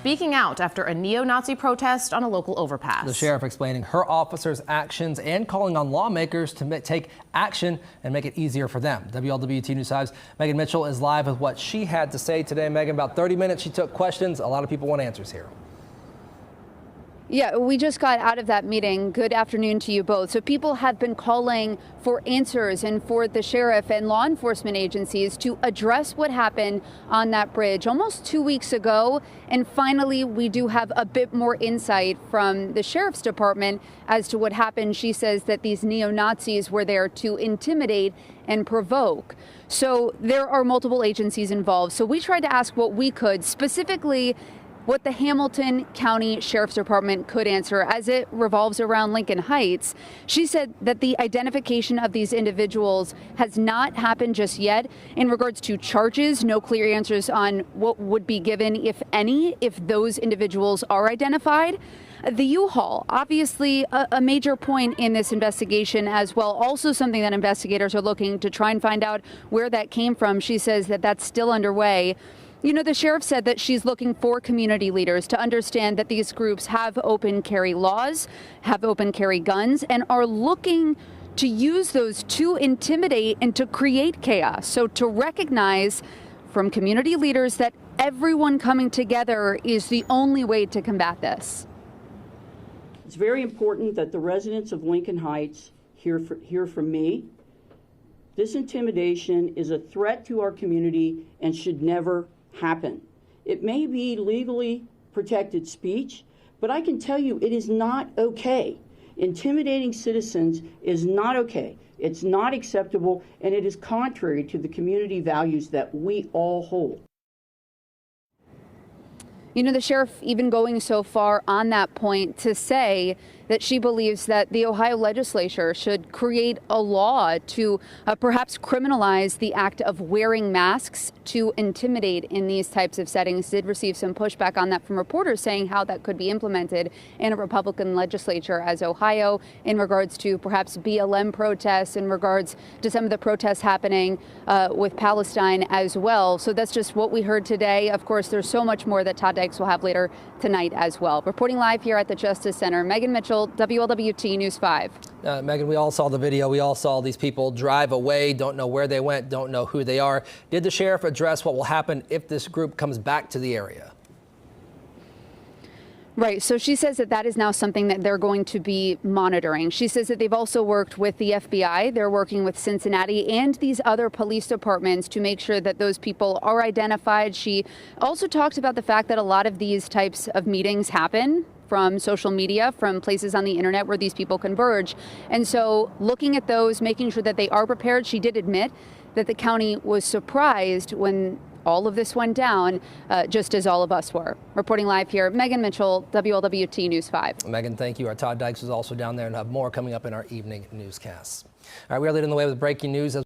speaking out after a neo-Nazi protest on a local overpass. The sheriff explaining her officers' actions and calling on lawmakers to take action and make it easier for them. WLWT News 5's Megan Mitchell is live with what she had to say today. Megan, about 30 minutes she took questions. A lot of people want answers here. Yeah, we just got out of that meeting. Good afternoon to you both. So people have been calling for answers and for the sheriff and law enforcement agencies to address what happened on that bridge almost 2 weeks ago. And finally, we do have a bit more insight from the sheriff's department as to what happened. She says that these neo-Nazis were there to intimidate and provoke. So there are multiple agencies involved. So we tried to ask what we could, specifically what the Hamilton County Sheriff's Department could answer as it revolves around Lincoln Heights. She said that the identification of these individuals has not happened just yet. In regards to charges, no clear answers on what would be given, if any, if those individuals are identified. The U-Haul, obviously a major point in this investigation as well. Also something that investigators are looking to try and find out where that came from. She says that that's still underway. You know, the sheriff said that she's looking for community leaders to understand that these groups have open carry laws, have open carry guns, and are looking to use those to intimidate and to create chaos. So to recognize from community leaders that everyone coming together is the only way to combat this. It's very important that the residents of Lincoln Heights hear from me. This intimidation is a threat to our community and should never happen. It may be legally protected speech, but I can tell you it is not okay. Intimidating citizens is not okay. It's not acceptable, and it is contrary to the community values that we all hold. You know, the sheriff even going so far on that point to say that she believes that the Ohio legislature should create a law to perhaps criminalize the act of wearing masks to intimidate in these types of settings. Did receive some pushback on that from reporters saying how that could be implemented in a Republican legislature as Ohio in regards to perhaps BLM protests, in regards to some of the protests happening with Palestine as well. So that's just what we heard today. Of course, there's so much more that Todd Dykes will have later tonight as well. Reporting live here at the Justice Center, Megan Mitchell, WLWT News 5. Megan, we all saw the video. We all saw these people drive away, don't know where they went, don't know who they are. Did the sheriff address what will happen if this group comes back to the area? Right. So she says that that is now something that they're going to be monitoring. She says that they've also worked with the FBI. They're working with Cincinnati and these other police departments to make sure that those people are identified. She also talked about the fact that a lot of these types of meetings happen from social media, from places on the internet where these people converge. And so looking at those, making sure that they are prepared. She did admit that the county was surprised when all of this went down, just as all of us were. Reporting live here, Megan Mitchell, WLWT News 5. Megan, thank you. Our Todd Dykes is also down there and have more coming up in our evening newscasts. All right, we are leading the way with breaking news.